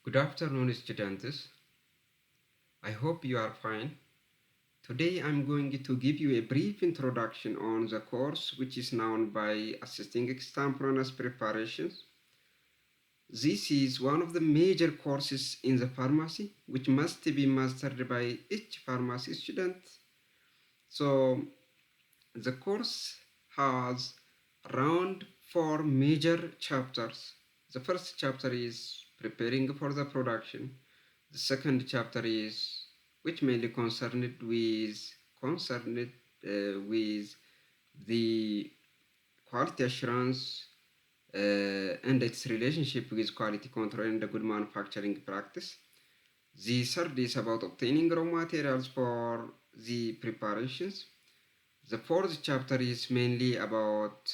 Good afternoon, students. I hope you are fine. Today I'm going to give you a brief introduction on the course which is known by Assisting Extemporaneous Preparations. This is one of the major courses in the pharmacy which must be mastered by each pharmacy student. So the course has around 4 major chapters. The first chapter is preparing for the production. The second chapter is which mainly concerned with the quality assurance and its relationship with quality control and the good manufacturing practice. The third is about obtaining raw materials for the preparations. The fourth chapter is mainly about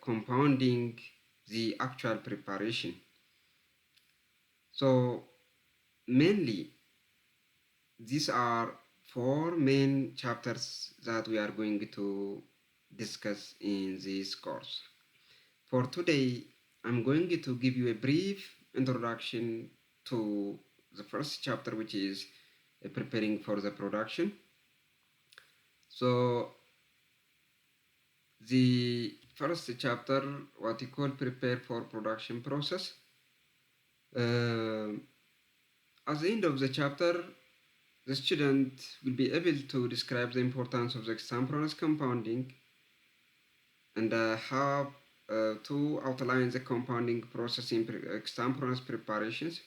compounding the actual preparation. So mainly these are 4 main chapters that we are going to discuss in this course. For today, I'm going to give you a brief introduction to the first chapter, which is preparing for the production. So the first chapter, what you call prepare for production process. At the end of the chapter, the student will be able to describe the importance of the extemporaneous compounding and how to outline the compounding process in extemporaneous preparations.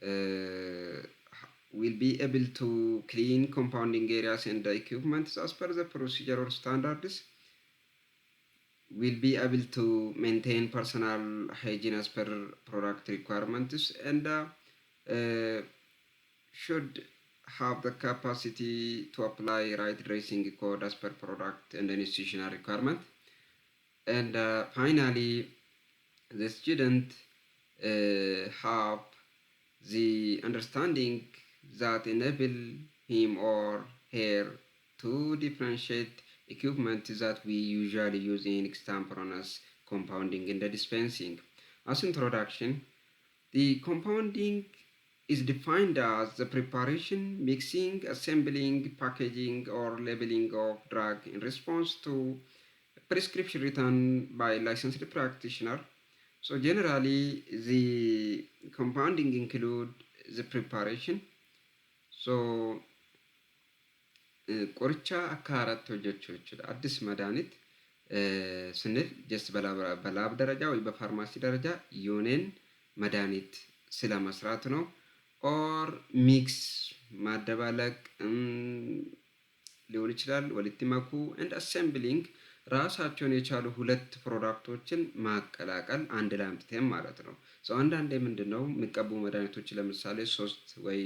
Will be able to clean compounding areas and the equipment as per the procedure or standards. Will be able to maintain personal hygiene as per product requirements and should have the capacity to apply right dressing code as per product and institutional requirement. And finally, the student have the understanding that enable him or her to differentiate equipment that we usually use in extemporaneous compounding and the dispensing. As introduction, the compounding is defined as the preparation, mixing, assembling, packaging, or labeling of drug in response to a prescription written by a licensed practitioner. So generally, the compounding include the preparation. So qoricha akka haaratti hojjechuu jechuudha. አዲስ መድኃኒት ስንል ጀስት በላብ ደረጃ ወይ በፋርማሲ ደረጃ የሆነን መድኃኒት ስለ መስራት ነው። ኦር ሚክስ ማደባለቅ ሊሆን ይችላል። ወልቲ መኩ ኤንድ አሴምብሊንግ ራሳቸውን የቻሉ ሁለት ፕሮዳክቶችን ማቀላቀል አንድ ላይ አምጥተን ማለት ነው። ሰው አንዳንዴ ምንድነው የሚቀቡ መድኃኒቶች ለምሳሌ 3 ወይ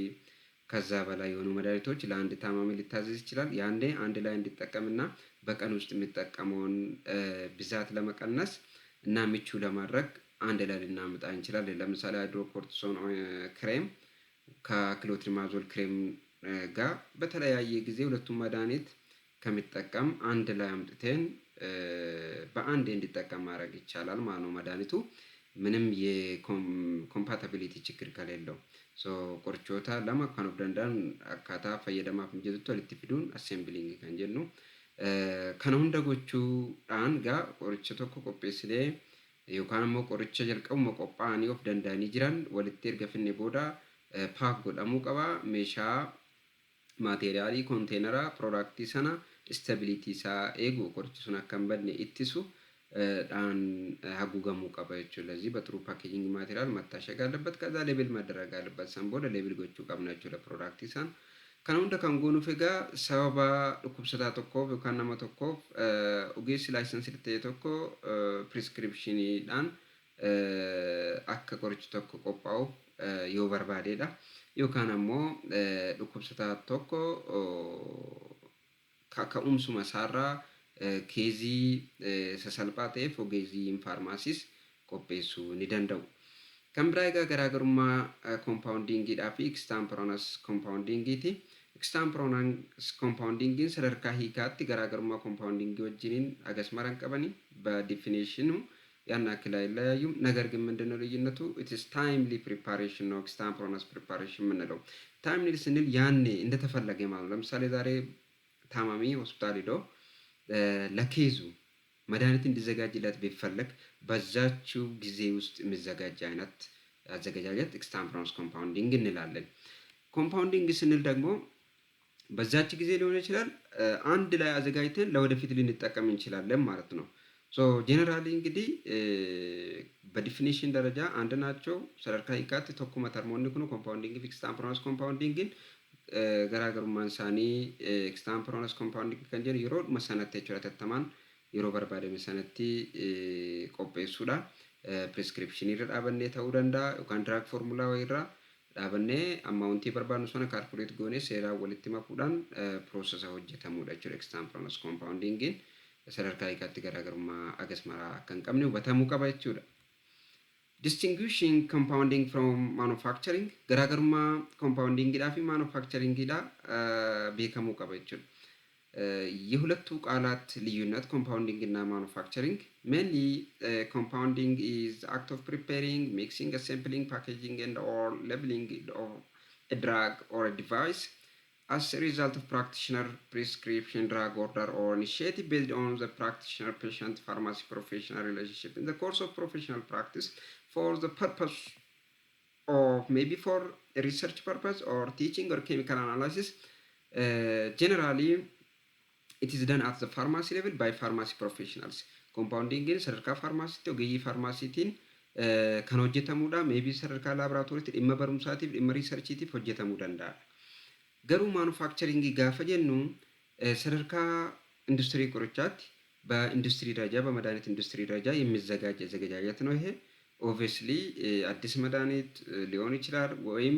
ከዛ በላይ የሆኑ መድኃኒቶች ለአንድ ታማሚ ሊታዘዝ ይችላል። ያንዴ አንድ ላይ እንዲጠቀምና በቀን ውስጥ የሚጠቀመውን ብዛት ለመቀነስ እና ምቹ ለማድረግ አንድ ላይ ልናመጣ እንችላለን። ለምሳሌ ሃይድሮኮርቲሶን ክሬም ከክሎትሪማዞል ክሬም ጋር በተለያየ ጊዜ ሁለቱም መድኃኒት ከሚጠቀም አንድ ላይ አምጥተን በአንድ እንዲጠቀም ማድረግ ይቻላል ማለት ነው። መድኃኒቱ ምንም የኮምፓቲቢሊቲ ችግር ከሌለው ሶ ቆርቾታ ለማካን ኦፍ ደንዳን አካታ ፈየደማፍ እንጀቱ ወልቲ ፊዱን አሴምብሊንግ kan jennu kana hunda gochuudhaan gaa qoricha tokko qopheessinee yookaan immoo qoricha jalqabuma qophaa'anii of danda'anii jiran walitti erga finne booda paak godhamuu qaba. Meeshaa maateeriyaalii konteenara piroodaaktii sana istabilitii isaa eegu qorichi sun akka hin badne ittisu dhaan haguugamuu qaba jechuudha. ለዚህ በጥሩ ፓኬጂንግ ማቴሪያል መታሸግ አለበት። ከዛ ሌብል መደረግ አለበት። ሰን ቦደ ሌብል gochuu qabna jechuudha piroodaaktii san. Kana hunda kan goonuuf egaa sababa dhukkubsataa tokkoof yookaan nama tokkoof ogeessi laayisensiin ta'e tokko prescriptioniidhaan akka qorichi tokko qophaa'uuf yoo barbaadeedha. Yookaan ammoo dhukkubsataa tokko kaka'umsuma isaarraa keezii sasalphaa ta'eef ogeeyyiin faarmaasiis qopheessuu ni danda'u. Kan biraa egaa garaagarummaa compoundingiidhaa fi extemporaneous compoundingiiti. Extemporaneous compoundingiin sadarkaa hiikaatti garaagarummaa compoundingii wajjiniin agas maran qabani. By definition ያን ያክል አይለያዩም። ነገር ግን ምንድነው ልዩነቱ? ኢትስ ታይምሊ ፕሪፓሬሽን ነው ኤክስታምፖረነስ ፕሪፓሬሽን የምንለው። ታይምሊ ስንል ያኔ እንደተፈለገ ማለት ነው። ለምሳሌ ዛሬ ታማሚ ሆስፒታል ሄዶ ለኬዙ መድኃኒት እንዲዘጋጅለት ቢፈለግ በዛችው ጊዜ ውስጥ የሚዘጋጅ አይነት አዘገጃጀት ኤክስታምፖረነስ ኮምፓውንዲንግ እንላለን። ኮምፓውንዲንግ ስንል ደግሞ በዛች ጊዜ ሊሆን ይችላል አንድ ላይ አዘጋጅተን ለወደፊት ልንጠቀም እንችላለን ማለት ነው። ሶ ጀነራሊ እንግዲህ በዲፊኒሽን ደረጃ አንድ ናቸው። ሰደርካ ሂካት tokkuma termoonni kun ኮምፓውንዲንግ fi ኤክስታምፖረነስ ኮምፓውንዲንግን garaagarummaan isaanii ኤክስታምፖረነስ ኮምፓውንዲንግ kan jedhu yeroo sanatti jechuudha tattamaan yeroo barbaadame sanatti qopheessuudha. Prescription irra dhaabannee ta'uu danda'a yookaan drug formula irra dhaabannee ammauntii barbaadnu sana calculate goonee seeraa walitti makuudhaan processa hojjetamudha jechuudha ኤክስታምፖረነስ ኮምፓውንዲንግin sadarkaa hiikaatti garaagarummaa agasmaraa kan qabne hubatamuu qaba jechuudha. Distinguishing compounding from manufacturing garaagarummaa compoundingidhaa fi manufacturingidhaa beekamuu qaba jechuudha. የሁለቱ ቃላት ልዩነት ኮምፓውንዲንግ እና ማኑፋክቸሪንግ mainly compounding is the act of preparing, mixing, assembling, packaging and or labeling of a drug or a device as a result of practitioner prescription, drug order or initiative based on the practitioner patient pharmacy professional relationship in the course of professional practice for the purpose of maybe for a research purpose or teaching or chemical analysis. Generally it is done at the pharmacy level by pharmacy professionals. Compounding in sadarkaa pharmacy ogeeyyii pharmacytiin kan hojjetamudha. Maybe sadarkaa laboratooriitti dhimma barumsaatiif dhimma riisarchiitiif hojjetamuu danda'a. Garuu ማኑፋክቸሪንግ gaafa jennu sadarkaa ኢንዱስትሪ ቆርቻት በኢንዱስትሪ ደረጃ በመድኃኒት ኢንዱስትሪ ደረጃ የሚዘጋጅ አዘገጃጀት ነው። ይሄ ኦብቪየስሊ አዲስ መድኃኒት ሊሆን ይችላል ወይም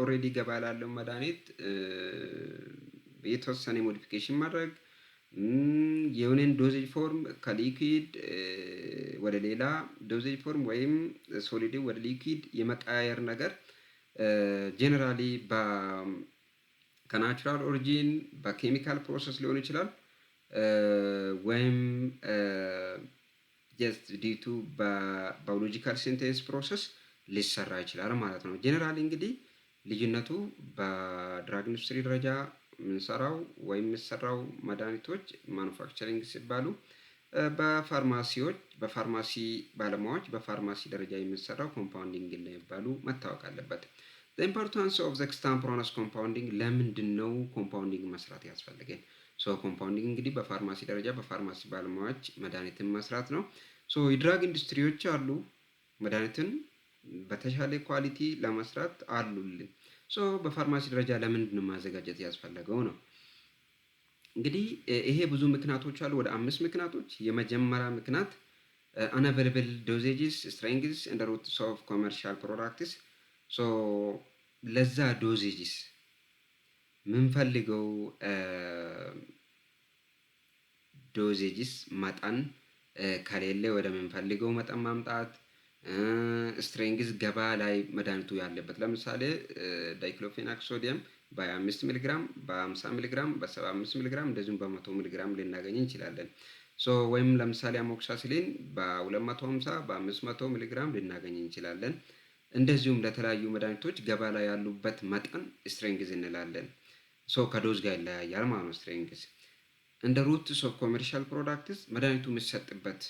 ኦልሬዲ ገበያ ላለው መድኃኒት የተወሰነ ሞዲፊኬሽን ማድረግ የሆነን ዶዜጅ ፎርም ከሊኩዊድ ወደ ሌላ ዶዜጅ ፎርም ወይም ሶሊድ ወደ ሊኩዊድ የመቀያየር ነገር ጀነራሊ ከናቹራል ኦሪጂን በኬሚካል ፕሮሰስ ሊሆን ይችላል ወይም ጀስት ዲቱ በባዮሎጂካል ሲንቴሲስ ፕሮሰስ ሊሰራ ይችላል ማለት ነው። ጀነራሊ እንግዲህ ልዩነቱ በድራግ ኢንዱስትሪ ደረጃ የምንሰራው ወይም የሚሰራው መድኃኒቶች ማኑፋክቸሪንግ ሲባሉ በፋርማሲዎች በፋርማሲ ባለሙያዎች በፋርማሲ ደረጃ የሚሰራው ኮምፓውንዲንግ እንደሚባሉ መታወቅ አለበት። The importance of the extemporaneous compounding ለምንድን ነው ኮምፓውንዲንግ መስራት ያስፈልገን? ሶ ኮምፓውንዲንግ እንግዲህ በፋርማሲ ደረጃ በፋርማሲ ባለሙያዎች መድኃኒትን መስራት ነው። ሶ የድራግ ኢንዱስትሪዎች አሉ መድኃኒትን በተሻለ ኳሊቲ ለመስራት አሉልን። ሶ በፋርማሲ ደረጃ ለምንድን ነው ማዘጋጀት ያስፈልገው ነው? እንግዲህ ይሄ ብዙ ምክንያቶች አሉ፣ ወደ 5 ምክንያቶች። የመጀመሪያ ምክንያት unavailable dosages, strengths and routes of commercial products. ሶ ለዛ ዶዜጅስ ምንፈልገው ዶዜጅስ መጠን ከሌለ ወደ ምንፈልገው መጠን ማምጣት። ስትሬንግዝ ገባ ላይ መድኃኒቱ ያለበት ለምሳሌ ዳይክሎፌናክ ሶዲየም በ25 ሚሊግራም በ50 ሚሊግራም በ75 ሚሊግራም እንደዚሁም በ100 ሚሊግራም ልናገኝ እንችላለን። ሶ ወይም ለምሳሌ አሞክሳሲሊን በ250 በ500 ሚሊግራም ልናገኝ እንችላለን። እንደዚሁም ለተለያዩ መድኃኒቶች ገባ ላይ ያሉበት መጠን ስትሬንግዝ እንላለን። ሶ ከዶዝ ጋር ይለያያል ማለት ነው ስትሬንግዝ። እንደ ሩትስ ኦፍ ኮመርሻል ፕሮዳክትስ መድኃኒቱ የሚሰጥበት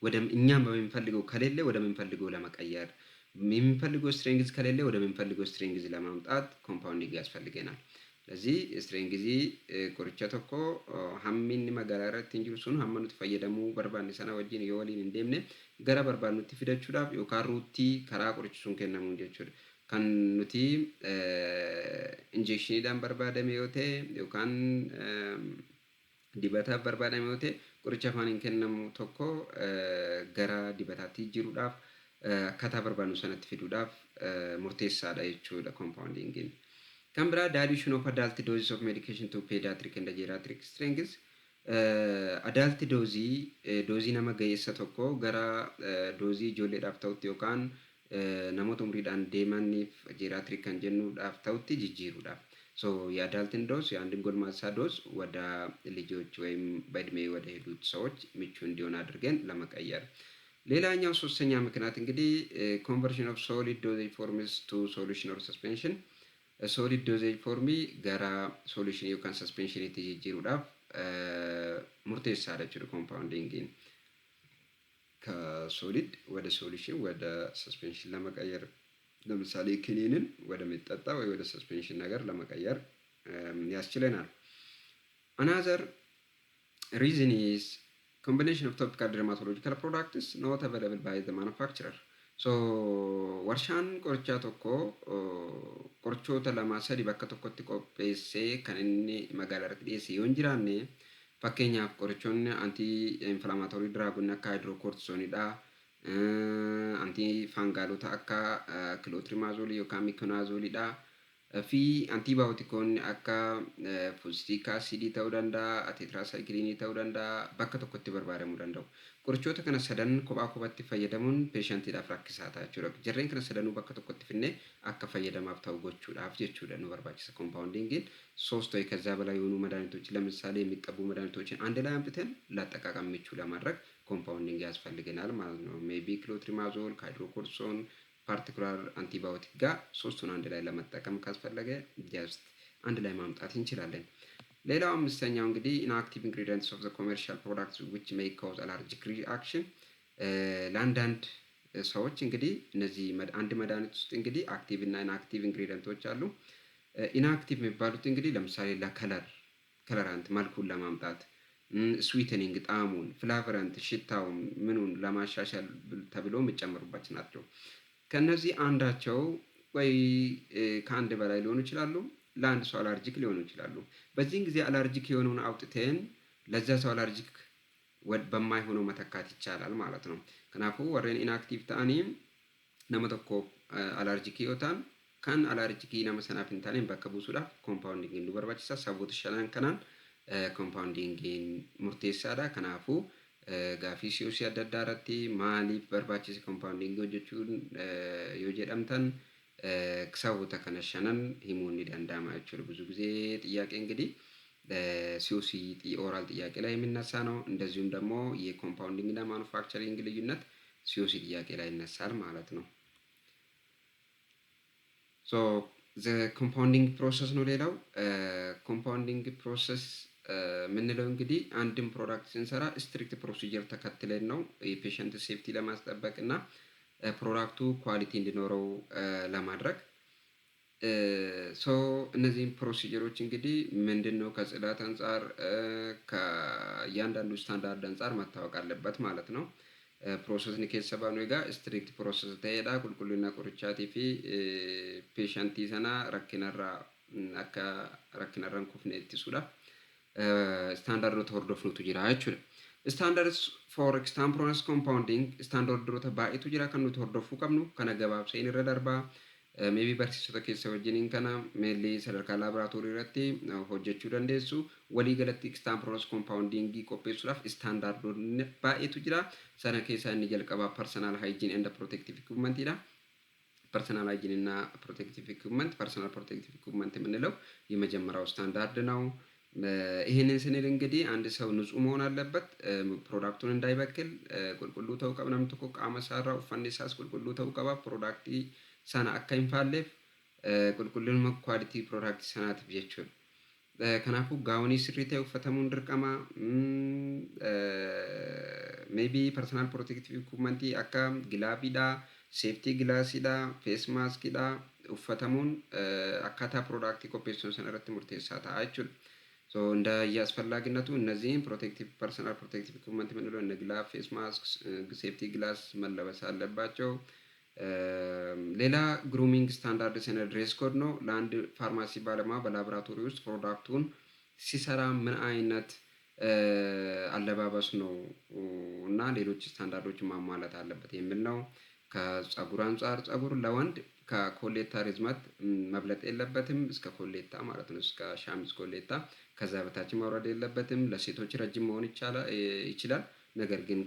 ወደ እኛም በምንፈልገው ከሌለ ወደ ምንፈልገው ለመቀየር የምንፈልገው ስትሬንግዝ ከሌለ ወደ ምንፈልገው ስትሬንግዝ ለማምጣት ኮምፓውንዲንግ ያስፈልገናል። ስለዚህ ስትሬንግዚ ቆርቻ ተኮ ሀሚን መጋራረት እንጅሩሱን ሀመኑት ፈየደሙ በርባን ሰና ወጂን የወሊን እንደምነ ገራ በርባኑት ፊደቹዳፍ ዮካሩቲ ከራ ቆርቹን ከነሙ እንደቹ kan nuti injectioniidhaan barbaadame yoo ta'e yookaan dibataaf barbaadame yoo ta'e qoricha afaaniin kennamu tokko gara dibataatti jiruudhaaf akkaataa barbaadnu sanatti fiduudhaaf murteessaadha jechuudha compoundingin. Kan biraa dilution of adult doses of medication to pediatric and geriatric strengths. Adult doozii nama ga'eessa tokko gara doozii ijoolleedhaaf ta'utti yookaan namoota umriidhaan deemaniif geriatric kan jennuudhaaf ta'utti jijjiiruudhaaf. ሶ የአዳልትን ዶዝ የአንድን ጎልማሳ ዶዝ ወደ ልጆች ወይም በእድሜ ወደ ሄዱት ሰዎች ምቹ እንዲሆን አድርገን ለመቀየር። ሌላኛው ሶስተኛ ምክንያት እንግዲህ ኮንቨርሽን ኦፍ ሶሊድ ዶዜጅ ፎርምስ ቱ ሶሉሽን ኦር ሰስፔንሽን ሶሊድ ዶዜጅ ፎርሚ gara solution yookaan suspensioniitti jijjiiruudhaaf murteessaadha jechuudha ኮምፓውንዲንግን ከሶሊድ ወደ ሶሉሽን ወደ ሰስፔንሽን ለመቀየር ለምሳሌ ክኒንን ወደ ሚጠጣ ወይ ወደ ሰስፔንሽን ነገር ለመቀየር ያስችለናል። another reason is combination of topical dermatological products not available by the manufacturer. So warshaan qorichaa tokko qorichoota lama sadi bakka tokkotti qopheessee kan inni magaalaa irratti dhiyeesse yoo hin jiraanne fakkeenyaaf qorichoonni antii inflammatorii diraagoonni akka hidrookortisoonidha, antii faangaalota akka kilootrimaazolii yookaan mikonaazoolidha fi antibaayotikoonni akka fuusitiik aasiidii ta'uu danda'a, ateetiraasaayikiliinii ta'uu danda'a bakka tokkotti barbaadamuu danda'u. Qorichoota kana sadan kophaa kophaatti fayyadamuun peeshantiidhaaf rakkisaa ta'a jechuudha. Jarreen kana sadanuu bakka tokkotti finnee akka fayyadamaaf ta'u gochuudhaaf jechuudha nu barbaachisa ኮምፓውንዲንግን። ሶስት ወይ ከዛ በላይ የሆኑ መድኃኒቶች ለምሳሌ የሚቀቡ መድኃኒቶችን አንድ ላይ አምጥተን ለአጠቃቀም ምቹ ለማድረግ ኮምፓውንዲንግ ያስፈልገናል ማለት ነው። ሜቢ ክሎትሪማዞል ከሃይድሮኮርቲሶን ፓርቲኩላር አንቲባዮቲክ ጋር ሶስቱን አንድ ላይ ለመጠቀም ካስፈለገ ጀስት አንድ ላይ ማምጣት እንችላለን። ሌላው አምስተኛው እንግዲህ ኢንአክቲቭ ኢንግሪዲየንትስ ኦፍ ዘ ኮሜርሻል ፕሮዳክትስ ዊች ሜይ ኮዝ አለርጂክ ሪአክሽን ለአንዳንድ ሰዎች እንግዲህ እነዚህ አንድ መድኃኒት ውስጥ እንግዲህ አክቲቭ እና ኢንአክቲቭ ኢንግሪዲየንቶች አሉ። ኢንአክቲቭ የሚባሉት እንግዲህ ለምሳሌ ለከለራንት መልኩን ለማምጣት ስዊትኒንግ ጣዕሙን፣ ፍላቨራንት ሽታውን ምኑን ለማሻሻል ተብሎ የሚጨምሩባቸው ናቸው። ከነዚህ አንዳቸው ወይ ከአንድ በላይ ሊሆኑ ይችላሉ፣ ለአንድ ሰው አለርጂክ ሊሆኑ ይችላሉ። በዚህን ጊዜ አለርጂክ የሆነውን አውጥተን ለዛ ሰው አለርጂክ በማይሆነው መተካት ይቻላል ማለት ነው። ከናፉ ወረን ኢንአክቲቭ ታኒ ነመ tokko አለርጂክ ይወታን kan alarjikii nama sanaaf hin taane bakka buusuudhaaf koompaawundiingiin nu barbaachisa. Sababoota shanan kanaan koompaawundiingiin murteessaadha. Kanaafuu gaafii siyoosii adda addaa irratti maaliif barbaachise koompaawundiingii hojjechuun yoo jedhamtan sababoota kana shanan himuun ni danda'ama jechuudha. ብዙ ጊዜ ጥያቄ እንግዲህ ሲዮሲ ኦራል ጥያቄ ላይ የሚነሳ ነው። እንደዚሁም ደግሞ የኮምፓውንዲንግ እና ማኑፋክቸሪንግ ልዩነት ሲዮሲ ጥያቄ ላይ ይነሳል ማለት ነው። ሶ ዘ ኮምፓውንዲንግ ፕሮሰስ ነው። ሌላው ኮምፓውንዲንግ ፕሮሰስ ምንለው እንግዲህ አንድን ፕሮዳክት ስንሰራ ስትሪክት ፕሮሲጀር ተከትለን ነው የፔሸንት ሴፍቲ ለማስጠበቅ እና ፕሮዳክቱ ኳሊቲ እንዲኖረው ለማድረግ። ሶ እነዚህን ፕሮሲጀሮች እንግዲህ ምንድነው ከጽዳት አንፃር ከእያንዳንዱ ስታንዳርድ አንፃር መታወቅ አለበት ማለት ነው። ፕሮሰስን keessa baanu egaa strict process ta'edha. Qulqullina qorichaatii fi peeshantii sana rakkinarraa akka rakkinarra hin kufne ittisuudhaaf standardoota hordofnutu jira jechuudha. Standards for extemporaneous compounding standardoota baay'eetu jira kan nuti hordofuu qabnu. Kana gabaabseen irra darbaa ሜቢ barsiisota keessa wajjiniin kana meelli sadarkaa laaboraatoorii irratti hojjechuu dandeessu. Walii galatti extemporaneous compoundingii qopheessuudhaaf standardoonni baay'eetu jira. Sana keessaa inni jalqabaa personal hygiene and protective equipment dha. personal hygiene እና protective equipment personal protective equipment የምንለው የመጀመሪያው ስታንዳርድ ነው። ይሄንን ስንል እንግዲህ አንድ ሰው ንጹህ መሆን አለበት። ፕሮዳክቱን እንዳይበክል ቁልቁሉ ተው ቀብናም ተቆ ቃመሳራ ኡፈንሳስ ቁልቁሉ ተው ቀባ ፕሮዳክቲ sana akka hin faalleef qulqullina quality product sanaatiif jechuudha. Kanaafuu gaawonii sirrii ta'e uffatamuun dirqama. Maybe personal protective equipment akka gilaafiidha, safety glassidha, face maskidha uffatamuun akkaataa product qopheessuun sana irratti murteessaa ta'a jechuudha. So እንደ ያስፈላጊነቱ እነዚህን ፕሮቴክቲቭ ፐርሰናል ፕሮቴክቲቭ ኢኩዊፕመንት የምንለው እነ ግላፍ፣ ፌስ ማስክ፣ ሴፍቲ ግላስ መለበስ አለባቸው። ሌላ ግሩሚንግ ስታንዳርድ ሰነ ድሬስ ኮድ ነው። ለአንድ ፋርማሲ ባለሙያ በላቦራቶሪ ውስጥ ፕሮዳክቱን ሲሰራ ምን አይነት አለባበስ ነው እና ሌሎች ስታንዳርዶችን ማሟላት አለበት የሚል ነው። ከፀጉር አንፃር ፀጉር ለወንድ ከኮሌታ ርዝመት መብለጥ የለበትም እስከ ኮሌታ ማለት ነው፣ እስከ ሻሚዝ ኮሌታ ከዛ በታች መውረድ የለበትም። ለሴቶች ረጅም መሆን ይችላል፣ ነገር ግን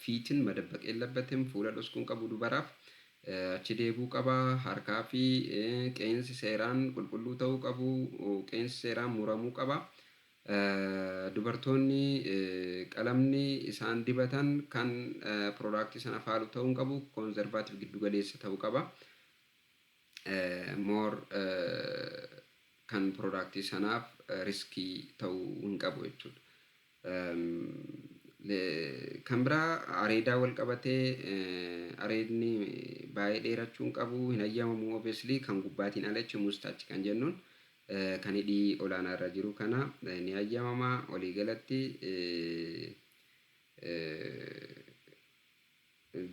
ፊትን መደበቅ የለበትም። ፉለ ዶስኩን ቀቡ ዱበራፍ achi deebuu qaba. Harkaa fi qeensi seeraan qulqulluu ta'uu qabu. Qeensi seeraan muramuu qaba. Dubartoonni qalamni isaan dibatan kan piroodaaktii sana faalu ta'uu hin qabu, koonzervaatiif giddu galeessa ta'uu qaba. Moor kan piroodaaktii sanaaf riskii ta'uu hin qabu jechuudha. Kan biraa areedaa wal qabatee areedni baay'ee dheerachuu hin qabu, hin hayyamamu obviously kan gubbaatiin ala jechuun mustaachi kan jennuun. Kan hidhii olaanaa irra jiru kana ni hayyamama. Walii galatti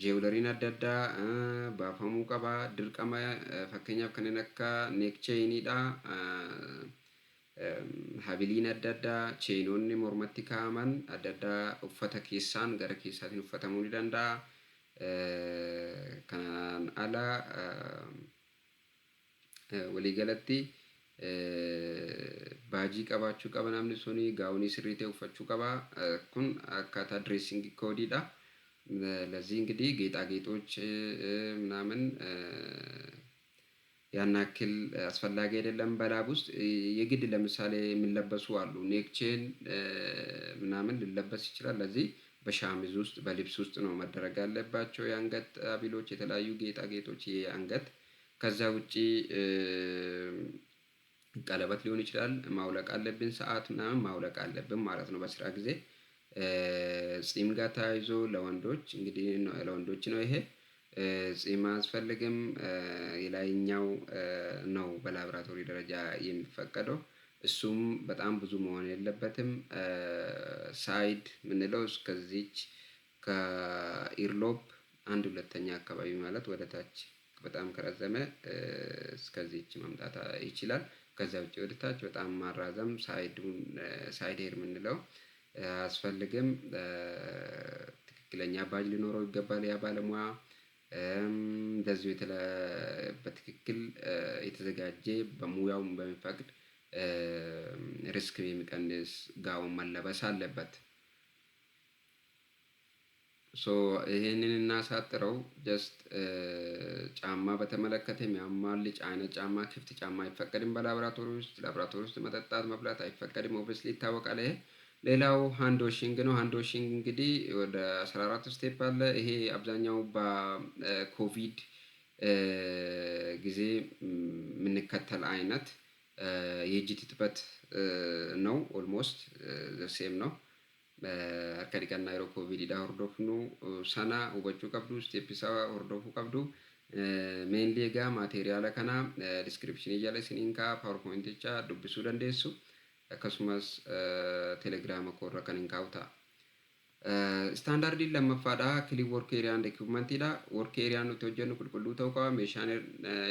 jeewulariin adda addaa baafamuu qaba. Dirqama fakkeenyaaf kanneen akka neekcheeyiniidha. Habiliin adda addaa, cheeyinoonni mormatti kaa'aman adda addaa uffata keessaan gara keessaatiin uffatamuu ni danda'a. Kanaan ala walii galatti baajii qabaachuu qaba namni suni, gaawonii sirrii ta'e uffachuu qaba. Kun akkaataa ድሬሲንግ ኮዲidha. ለዚህ እንግዲህ ጌጣጌጦች ምናምን ያን ያክል አስፈላጊ አይደለም። በላብ ውስጥ የግድ ለምሳሌ የሚለበሱ አሉ ኔክቼን ምናምን ሊለበስ ይችላል። ለዚህ በሻሚዝ ውስጥ በልብስ ውስጥ ነው መደረግ ያለባቸው የአንገት ሀብሎች፣ የተለያዩ ጌጣጌጦች የአንገት ከዛ ውጪ ቀለበት ሊሆን ይችላል ማውለቅ አለብን፣ ሰዓት ምናምን ማውለቅ አለብን ማለት ነው በስራ ጊዜ። ጺም ጋር ተያይዞ ለወንዶች እንግዲህ ለወንዶች ነው ይሄ። ጺም አያስፈልግም። የላይኛው ነው በላብራቶሪ ደረጃ የሚፈቀደው። እሱም በጣም ብዙ መሆን የለበትም። ሳይድ ምንለው እስከዚች ከኢርሎፕ አንድ ሁለተኛ አካባቢ ማለት ወደ ታች በጣም ከረዘመ እስከዚች መምጣት ይችላል። ከዛ ውጪ ወደ ታች በጣም ማራዘም ሳይድ ሄር የምንለው አያስፈልግም። ትክክለኛ ባጅ ሊኖረው ይገባል ያ ባለሙያ። እንደዚሁ በትክክል የተዘጋጀ በሙያው በሚፈቅድ ሪስክ የሚቀንስ ጋውን መለበስ አለበት። ይሄንን እናሳጥረው። ጀስት ጫማ በተመለከተ የሚያማልጭ አይነት ጫማ፣ ክፍት ጫማ አይፈቀድም በላብራቶሪ ውስጥ። ላብራቶሪ ውስጥ መጠጣት መብላት አይፈቀድም። ኦብቪየስሊ ይታወቃል ይሄ። ሌላው ሃንድ ዋሺንግ ነው። ሃንድ ዋሺንግ እንግዲህ ወደ 14 ስቴፕ አለ። ይሄ አብዛኛው በኮቪድ ጊዜ የምንከተል አይነት የእጅ ትጥበት ነው። ኦልሞስት ዘሴም ነው። harka dhiqannaa yeroo koovidiidha hordofnu sana hubachuu qabdu, steepii isaa hordofuu qabdu. Meenlii egaa maateriyaala kana diskiripshinii jala isiniin ka'a, paawerpointicha dubbisuu dandeessu. Akkasumas telegiraama koorra kan hin kaa'u ta'a. Istaandaardiin lammaffaadha. Kilii work area and equipmentidha. Work area nuti hojjennu qulqulluu ta'uu qaba. Meeshaan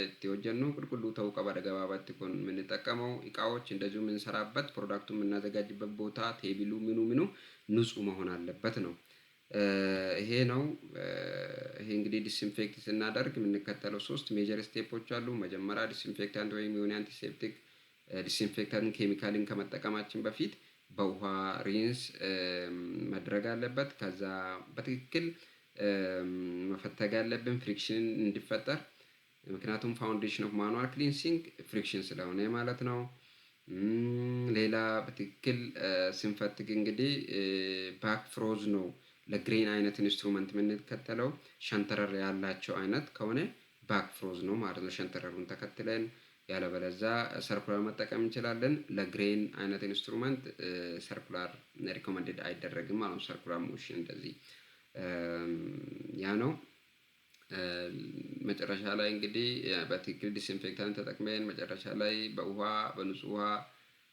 itti hojjennu qulqulluu ta'uu qaba። ገባባatti kun የምንጠቀመው እቃዎች እንደዚሁ የምንሰራበት ፕሮዳክቱ የምናዘጋጅበት ቦታ ቴቢሉ ምኑ ንጹህ መሆን አለበት ነው። ይሄ ነው። ይሄ እንግዲህ ዲስኢንፌክት ስናደርግ የምንከተለው 3 ሜጀር ስቴፖች አሉ። መጀመሪያ ዲስኢንፌክታንት ወይም የሆነ አንቲሴፕቲክ ዲስኢንፌክታንት ኬሚካልን ከመጠቀማችን በፊት በውሃ ሪንስ መድረግ አለበት። ከዛ በትክክል መፈተግ ያለብን ፍሪክሽን እንዲፈጠር። ምክንያቱም ፋውንዴሽን ኦፍ ማኑዋል ክሊንሲንግ ፍሪክሽን ስለሆነ ማለት ነው። ሌላ በትክክል ስንፈትግ እንግዲህ ባክ ፍሮዝ ነው ለግሬን አይነት ኢንስትሩመንት የምንከተለው። ሸንተረር ያላቸው አይነት ከሆነ ባክ ፍሮዝ ነው ማለት ነው። ሸንተረሩን ተከትለን ያለበለዛ ሰርኩላር መጠቀም እንችላለን። ለግሬን አይነት ኢንስትሩመንት ሰርኩላር ሪኮመንድድ አይደረግም ማለት ነው። ሰርኩላር ሞሽን እንደዚህ ያ ነው። መጨረሻ ላይ እንግዲህ በትክክል ዲስኢንፌክታንት ተጠቅመን መጨረሻ ላይ በንጹህ ውሃ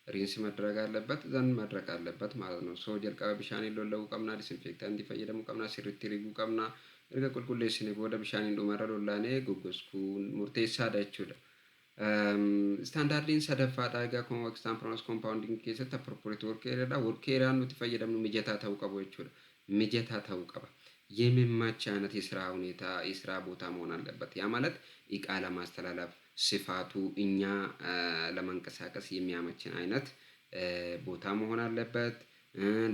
ሪንስ መድረግ አለበት፣ ዘንድ መድረቅ አለበት ማለት ነው። ጀልቀበ ቢሻኒ ሎለው ቀምና ዲስኢንፌክታንት ይፈየደሙ ቀምና ሲሪቲ ሪጉ ቀምና erga qulqulleessine booda bishaaniin dhumarra lollaanee goggoskuun murteessaadha jechuudha. Istaandaardiin sadaffaadha egaa ኮንቨክስ ኮምፓውንዲንግ keessatti appropriate work area work area nuti fayyadamnu mijataa ta'uu qabu jechuudha. mijataa ta'uu qaba። የሚመች አይነት የስራ ሁኔታ የስራ ቦታ መሆን አለበት። ያ ማለት እቃ ለማስተላለፍ ስፋቱ እኛ ለመንቀሳቀስ የሚያመችን አይነት ቦታ መሆን አለበት።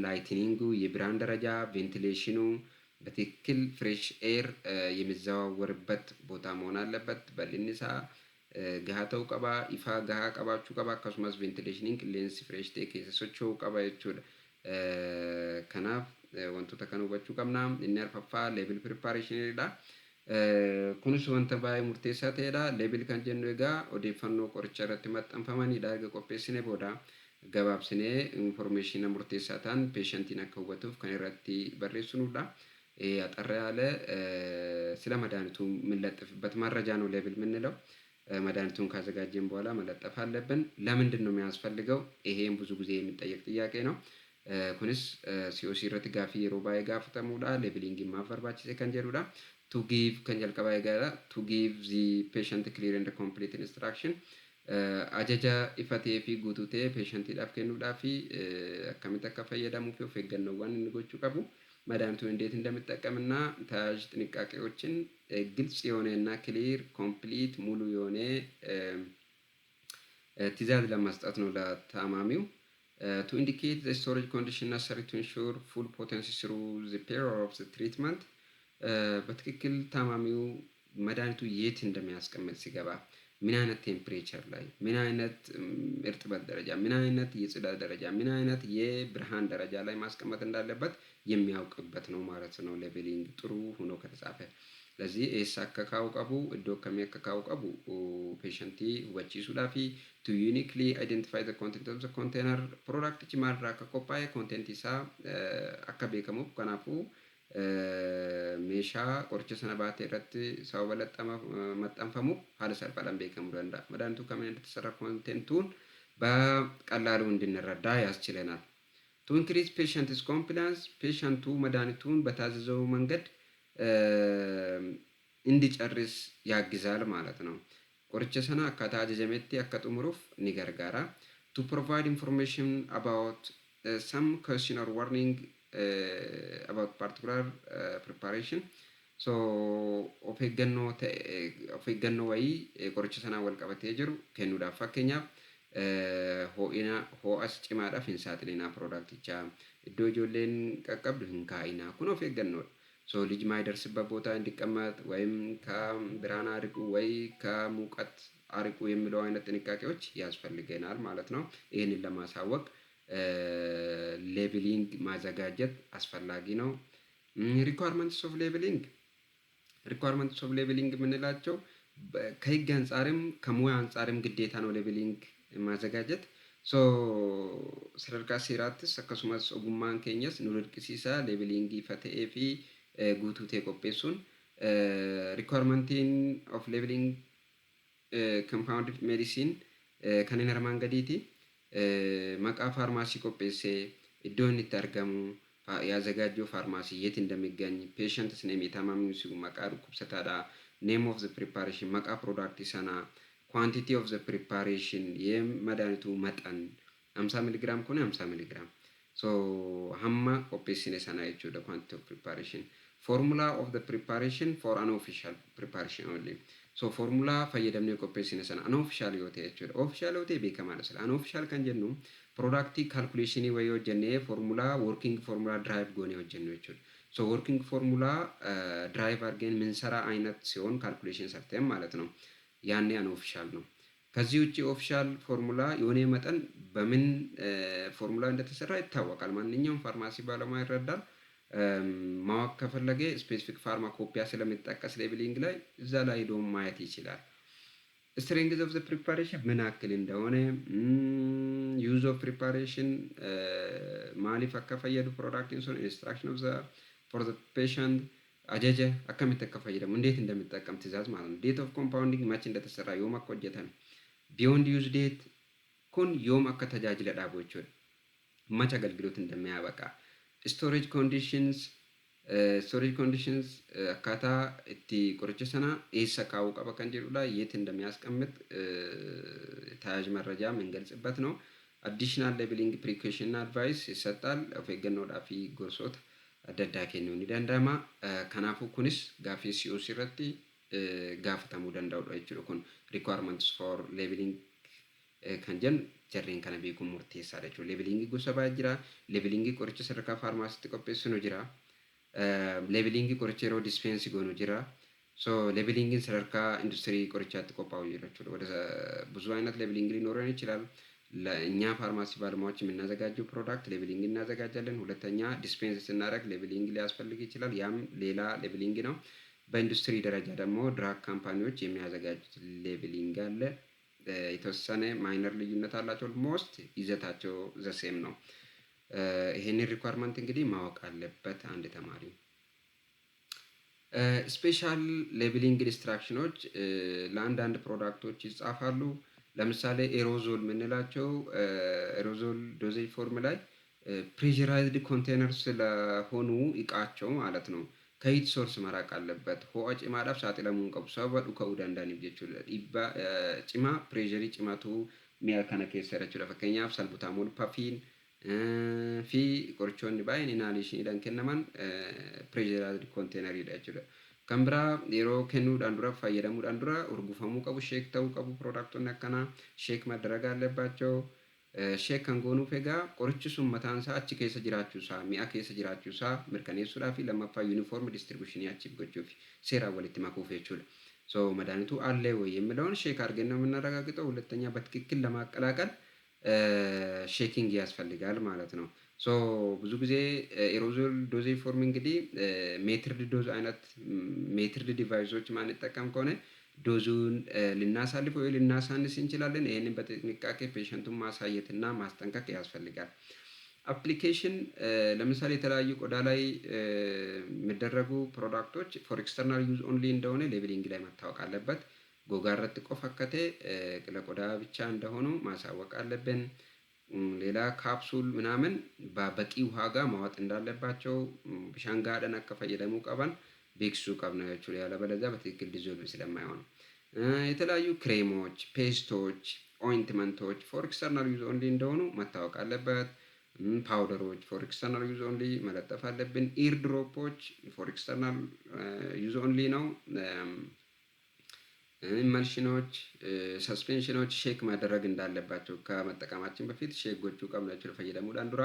ላይትኒንጉ፣ የብርሃን ደረጃ፣ ቬንቲሌሽኑ በትክክል ፍሬሽ ኤር የሚዘዋወርበት ቦታ መሆን አለበት። በልንሳ gahaa ta'uu qaba, ifaa gahaa qabaachuu qaba, akkasumas ventileeshiniin qilleensi fireesh ta'e keessa socho'uu qaba jechuudha. Kanaaf wantoota kana hubachuu qabna. Inni arfaffaa leebil piripaareeshiniidha. Kunis wanta baay'ee murteessaa ta'edha. Leebil kan jennu egaa odeeffannoo qoricha irratti maxxanfamanidha. Erga qopheessine booda gabaabsinee ኢንፎርሜሽን murteessaa ta'an peeshantiin akka hubatuuf kan irratti barreessinudha። አጠር ያለ ስለ መድኃኒቱ የምንለጥፍበት መረጃ ነው ሌብል የምንለው። መድኃኒቱን ካዘጋጀን በኋላ መለጠፍ አለብን። ለምንድን ነው የሚያስፈልገው? ይሄም ብዙ ጊዜ የሚጠየቅ ጥያቄ ነው። ኩንስ ሲኦሲ irratti gaaffii yeroo baay'ee gaafatamudha. Leebiliingiin maaf barbaachise kan jedhudha. To give kan jalqabaa eegaadha. To give the patient clear and complete instruction. Ajaja ifa ta'ee fi guutuu ta'e peeshantiidhaaf kennuudhaa fi akkamitti akka fayyadamuuf of eeggannoowwan inni gochuu qabu መድኃኒቱን እንዴት እንደምጠቀምና ተያያዥ ጥንቃቄዎችን ግልጽ የሆነና ክሊር ኮምፕሊት ሙሉ የሆነ ትዕዛዝ ለመስጠት ነው ለታማሚው። To indicate the storage condition necessary to ensure full potency through the period of the treatment በትክክል ታማሚው መድኃኒቱ የት እንደሚያስቀምጥ ሲገባ ምን አይነት ቴምፕሬቸር ላይ ምን አይነት እርጥበት ደረጃ ምን አይነት የጽዳት ደረጃ ምን አይነት የብርሃን ደረጃ ላይ ማስቀመጥ እንዳለበት የሚያውቅበት ነው ማለት ነው። ሌቤሊንግ ጥሩ ሆኖ ከተጻፈ ስለዚህ ኤስ አከካው ቀቡ እዶ ከሚያከካው ቀቡ ፔሸንቲ hubachiisuudhaa fi to uniquely identify the content of the container product ማድራ ከቆፓይ ኮንቴንት isaa akka beekamuuf kanaafuu meeshaa qoricha sana baatee irratti sababa maxxanfamuuf haala salphaadhaan beekamuu danda'a። መድኃኒቱ ከምን እንደተሰራ ኮንቴንቱን በቀላሉ እንድንረዳ ያስችለናል። To increase patient's confidence ፔሸንቱ መድኃኒቱን በታዘዘው መንገድ እንዲጨርስ ያግዛል ማለት ነው። qoricha sana akkaataa ajajametti akka xumuruuf ni gargaara. To provide information about some caution or warning about particular preparation. So of eeggannoo wayii qoricha sanaan wal qabatee jiru kennuudhaaf fakkeenyaaf ho'as cimaadhaaf hin saaxilinaa piroodaktichaa iddoo ijoolleen qaqqabdu hin kaa'inaa kun of eeggannoodha። ሶ ልጅ ማይደርስበት ቦታ እንዲቀመጥ ወይም ከብርሃን አርቁ ወይ ከሙቀት አርቁ የሚለው አይነት ጥንቃቄዎች ያስፈልገናል ማለት ነው። ይህንን ለማሳወቅ ሌብሊንግ ማዘጋጀት አስፈላጊ ነው። ሪኳየርመንትስ ኦፍ ሌብሊንግ የምንላቸው ከህግ አንጻርም ከሙያ አንጻርም ግዴታ ነው ሌብሊንግ ማዘጋጀት። ሶ sadarkaa seeraattis akkasumas ogummaan keenyas nu dirqisiisa leebeliingii ifa ta'ee fi guutuu ta'e qopheessuun. Requirement of labeling compounded medicine kan inni armaan gadiiti. Maqaa faarmaasii qopheessee iddoo inni itti argamu ያዘጋጀው ፋርማሲ የት እንደሚገኝ ፔሸንትስ ኔም የታማሚው ሲሉ መቃ ዱኩብሰታዳ ኔም ኦፍ ዘ ፕሪፓሬሽን መቃ ፕሮዳክት ሰና ኳንቲቲ ኦፍ ዘ ፕሪፓሬሽን የመድኃኒቱ መጠን 50 ሚሊግራም ከሆነ 50 ሚሊግራም ሶ ሀማ ኦፔሲኔ ሰና የቹ ደ ኳንቲቲ ኦፍ ፕሪፓሬሽን ፎርሙላ ኦፍ ዘ ፕሪፓሬሽን ፎር አን ኦፊሻል ፕሪፓሬሽን ኦንሊ ሶ ፎርሙላ ፈየደምኔ ኦፔሲኔ ሰና አን ኦፊሻል ዮቴ የቹ ኦፊሻል ዮቴ ቤከ ማለት ስለ አን ኦፊሻል kan jennu producti calculation way hojjenne formula working formula drive goone hojjennu jechuudha. So working formula drive argen ምንሰራ አይነት ሲሆን calculation ሰርተን ማለት ነው። ያኔ አን ኦፊሻል ነው። ከዚህ ውጪ ኦፊሻል ፎርሙላ የሆነ መጠን በምን ፎርሙላ እንደተሰራ ይታወቃል። ማንኛውም ፋርማሲ ባለሙያ ይረዳል። ማወቅ ከፈለገ ስፔሲፊክ ፋርማኮፒያ ስለሚጠቀስ ሌብሊንግ ላይ እዛ ላይ ሄዶ ማየት ይችላል። strength of the preparation ምን ያክል እንደሆነ use of preparation ማሊፍ አከፈየዱ ፕሮዳክት ኢንሶን instruction of the for the patient አጀጀ akkamitti akka fayyadamu እንዴት እንደሚጠቀም ትእዛዝ ማለት ነው። date of compounding መቼ እንደተሰራ yoom akka hojjetan beyond use date kun yoom akka tajaajila dhaabu jechuudha. መቼ አገልግሎት እንደሚያበቃ storage conditions akkaataa itti qoricha sana eessa kaa'uu qaba kan jedhudha የት እንደሚያስቀምጥ ተያያዥ መረጃ የምንገልጽበት ነው። additional labeling precaution advice ይሰጣል። of eeggannoodhaa fi gorsoota adda addaa kennuun ni danda'ama. Kanaafuu kunis gaaffii COC irratti gaafatamuu danda'udha jechuudha. Kun requirements for labeling kan jennu jarreen kana beekuun murteessaadha jechuudha. Leebelingii gosa baay'ee jira. Leebelingii qoricha sadarkaa faarmaasiitti qopheessinu jira. Leebelingii qoricha yeroo dispeensi goonu jira. ሌብሊንግን sadarkaa industirii qorichaatti qophaa'u jechuudha. ወደ ብዙ አይነት ሌብሊንግ ሊኖረን ይችላል። ለእኛ ፋርማሲ ባለሙያዎች የምናዘጋጀው ፕሮዳክት ሌብሊንግ እናዘጋጃለን። ሁለተኛ ዲስፔንስ ስናደርግ ሌብሊንግ ሊያስፈልግ ይችላል። ያም ሌላ ሌብሊንግ ነው። በኢንዱስትሪ ደረጃ ደግሞ ድራግ ካምፓኒዎች የሚያዘጋጁት ሌብሊንግ አለ። የተወሰነ ማይነር ልዩነት አላቸው። ኦልሞስት ይዘታቸው ዘሴም ነው። ይሄንን ሪኳርመንት እንግዲህ ማወቅ አለበት አንድ ተማሪ። ስፔሻል ሌብሊንግ ኢንስትራክሽኖች ለአንዳንድ ፕሮዳክቶች ይጻፋሉ። ለምሳሌ ኤሮዞል የምንላቸው ኤሮዞል ዶዜጅ ፎርም ላይ ፕሬዠራይዝድ ኮንቴነር ስለሆኑ እቃቸው ማለት ነው ከሂት ሶርስ መራቅ አለበት። ሆአ ጭማዳፍ ሳጥለሙን ቀቡ ሰበዱ ከኡዳንዳኒፍ jechuudha. Dhiibbaa cimaa pireesharii cimaatu mi'a kana keessa jechuudha. Fakkeenyaaf salbutaamool pafiin fi qorichoonni baay'een inaalishiidhaan kennaman pireesharaayizd konteenariidha jechuudha. Kan biraa yeroo kennuudhaan dura fayyadamuudhaan dura urgufamuu qabu, sheek ta'uu qabu piroodaktonni akkanaa sheek madaraga አለባቸው። sheek kan goonuuf egaa qorichi sun mataan isaa achi keessa jiraachuu isaa mi'a keessa jiraachuu isaa mirkaneessuudhaa fi lammaffaa yuunifoorm distribuushinii achiif gochuuf seeraan walitti makuuf jechuudha. መድኃኒቱ አለ ወይ የሚለውን ሼክ አድርገን ነው የምናረጋግጠው። ሁለተኛ በትክክል ለማቀላቀል ሼኪንግ ያስፈልጋል ማለት ነው። ብዙ ጊዜ ኤሮዞል ዶዜጅ ፎርም እንግዲህ ሜትርድ ዶዝ አይነት ሜትርድ ዲቫይሶች ማንጠቀም ከሆነ ዶዙን ልናሳልፍ ወይ ልናሳንስ እንችላለን። ይህንን በጥንቃቄ ፔሸንቱን ማሳየትና ማስጠንቀቅ ያስፈልጋል። አፕሊኬሽን ለምሳሌ የተለያዩ ቆዳ ላይ የሚደረጉ ፕሮዳክቶች ፎር ኤክስተርናል ዩዝ ኦንሊ እንደሆነ ሌብሊንግ ላይ መታወቅ አለበት። ጎጋረት ቆፈከቴ ለቆዳ ብቻ እንደሆኑ ማሳወቅ አለብን። ሌላ ካፕሱል ምናምን በበቂ ውሃ ጋር ማዋጥ እንዳለባቸው ብሻን ጋደን አከፈየደሙ ቀባን ቤክሱ ቀብናዮቹ ያለበለዚያ በትክክል ዲዞልቭ ስለማይሆን የተለያዩ ክሬሞች፣ ፔስቶች፣ ኦይንትመንቶች ፎር ኤክስተርናል ዩዝ ኦንሊ እንደሆኑ መታወቅ አለበት። ፓውደሮች ፎር ኤክስተርናል ዩዝ ኦንሊ መለጠፍ አለብን። ኢር ድሮፖች ፎር ኤክስተርናል ዩዝ ኦንሊ ነው። ኢመልሽኖች፣ ሰስፔንሽኖች ሼክ ማድረግ እንዳለባቸው ከመጠቀማችን በፊት ሼክ ጎቹ ቀምናቸው ለፈየደሙዳን ዱራ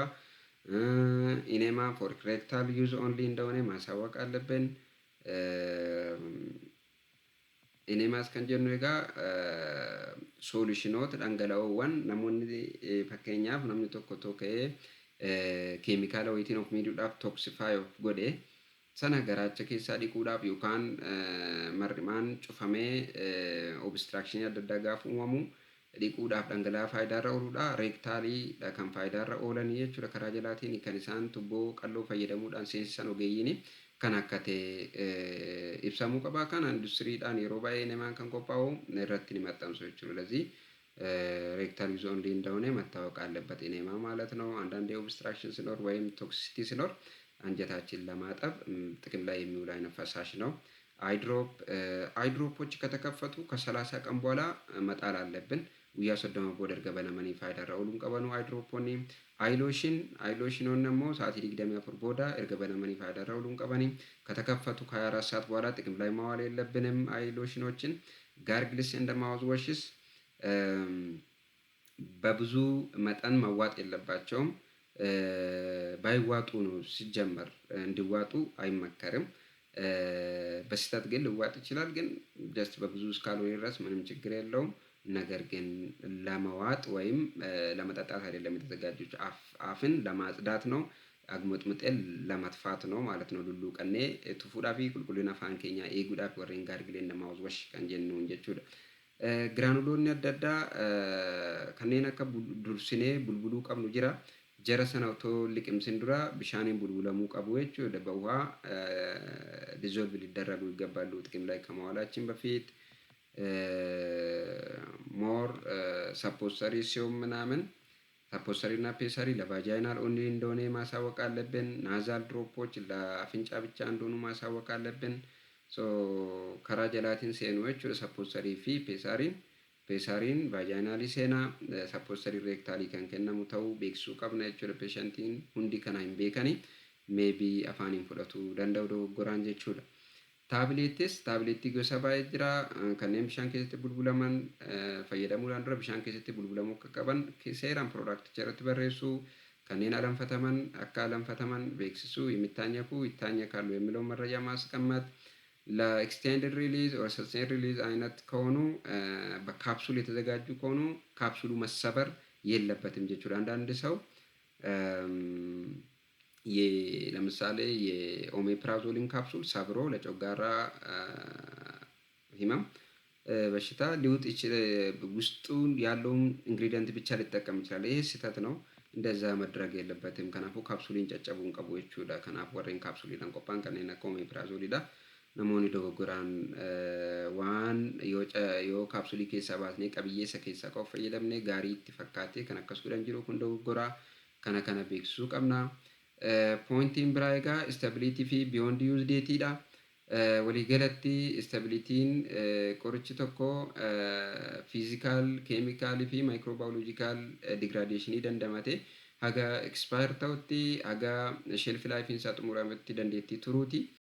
ኢኔማ ፎር ሬክታል ዩዝ ኦንሊ እንደሆነ ማሳወቅ አለብን። ኢኔማስ kan jennu egaa soolushinoota dhangala'oowwan namoonni fakkeenyaaf namni tokko ka'ee keemikaala wayitiin of miidhuudhaaf toksify of godhe sana garaacha keessaa dhiquudhaaf yookaan mar'imaan cufamee obstruction adda addaa gaafa uumamu dhiquudhaaf dhangala'aa faayidaarra ooluudha. Reektaaliidha kan faayidaarra oolanii jechuudha. Karaa jalaatiin kan isaan tubboo qalloo fayyadamuudhaan seensisan ogeeyyiin kan akka ta'e ibsamuu qaba. Kana industiriidhaan yeroo baay'ee namaan kan qophaa'u irratti ni maxxansu jechuudha. ለዚህ ሬክታል ዩዝ ኦንሊ እንደሆነ መታወቅ አለበት ኢኔማ ማለት ነው። አንዳንዴ ኦብስትራክሽን ሲኖር ወይም ቶክሲሲቲ ሲኖር አንጀታችን ለማጠብ ጥቅም ላይ የሚውል አይነት ፈሳሽ ነው። አይድሮፖች ከተከፈቱ ከ30 ቀን በኋላ መጣል አለብን። ጉያ ሶዶማ ቦደር ገበነመኒ ፋይዳራ ኦሉን ቀበኑ አይድሮፖኒ አይሎሽኖን ደግሞ ሰዓት ዲግደም ያፈር ቦዳ እርገበነመኒ ፋይዳራ ኦሉን ቀበኒ ከተከፈቱ ከ24 ሰዓት በኋላ ጥቅም ላይ ማዋል የለብንም። አይሎሽኖችን ጋርግልስ እንደማውዝ ወሽስ በብዙ መጠን መዋጥ የለባቸውም። ባይዋጡ ነው ሲጀመር እንዲዋጡ አይመከርም። በስተት ግን ልዋጥ ይችላል። ግን ጀስት በብዙ እስካልሆነ ድረስ ምንም ችግር የለውም። ነገር ግን ለመዋጥ ወይም ለመጠጣት አይደለም የተዘጋጁት። አፍን ለማጽዳት ነው። አግሞጥምጤል ለማጥፋት ነው ማለት ነው። ሉሉ ቀኔ ቱፉዳፊ ቁልቁልና ፋንኬኛ ኤጉዳፊ ወሬን ጋርግሌ እንደማውዝ ወሽ ቀንጀን ነው እንጀቹዳ ግራኑሎኒ አዳዳ ከኔን አከ ዱርሲኔ ቡልቡሉ ቀብኑ ጅራ ጀረ ሰነ ኦቶ ሊቅምሲን ዱራ ቢሻኔን ቡልቡለሙ ቀቡ jechuudha በውሃ ዲዞልቭ ሊደረጉ ይገባሉ ጥቅም ላይ ከመዋላችን በፊት። ሞር ሰፖሰሪ ሲሆን ምናምን ሰፖሰሪ እና ፔሰሪ ለቫጃይናል ኦንሊ እንደሆነ ማሳወቅ አለብን። ናዛል ድሮፖች ለአፍንጫ ብቻ እንደሆኑ ማሳወቅ አለብን። ከራ ጀላቲን ሴኖች ሰፖሰሪ ፊ ፔሳሪን ቫጃይናሊ ሴና ሰፖሰሪ ሬክታሊ ከን ከነሙ ተው ቤክሱ ቀብና jechuudha ፔሸንቲን ሁንዲ ከናይን ቤከኒ ሜቢ አፋኒን ፍለቱ danda'u dogoggoraan jechuudha. Taabileettii gosa baay'ee jira. Kanneen bishaan keessatti bulbulaman fayyadamuudhaan dura bishaan keessatti bulbulamuu akka qaban seeraan piroodaakticha irratti barreessu. Kanneen alanfataman akka alanfataman beeksisuu የሚታኘኩ ይታኘካሉ የሚለውን መረጃ ማስቀመጥ። ለኤክስቴንድድ ሪሊዝ ኦር ሰስቴንድ ሪሊዝ አይነት ከሆኑ በካፕሱል የተዘጋጁ ከሆኑ ካፕሱሉ መሰበር የለበትም ጀቹudha። አንዳንድ ሰው ለምሳሌ የኦሜፕራዞሊን ካፕሱል ሰብሮ ለጨጓራ ህመም በሽታ ሊውጥ ውስጡ ያለውን ኢንግሪዲየንት ብቻ ሊጠቀም ይችላል። ይሄ ስህተት ነው። እንደዛ መድረግ የለበትም። ከናፉ ካፕሱሊን ጨጨቡን ቀቡ jechuudha። ከናፉ ወሬን ካፕሱሊን ቆፓን kanneen akka ኦሜፕራዞሊidha namoonni dogoggoraan waan yoo kaapsulii keessaa baasnee qabiyyee isa keessaa qofa fayyadamne gaarii itti fakkaatee kan akkas godhan jiru kun dogoggoraa kana beeksisuu qabna. Pointiin biraa egaa istabiliitii fi biyond yuuzdeetiidha. Waliigalatti istabilitiin qorichi tokko fiizikaal keemikaalii fi maayikiroobaayoloojikaal digradeeshinii dandamate haga expire ta'utti haga shelf laayifiin isaa xumurametti dandeettii turuuti.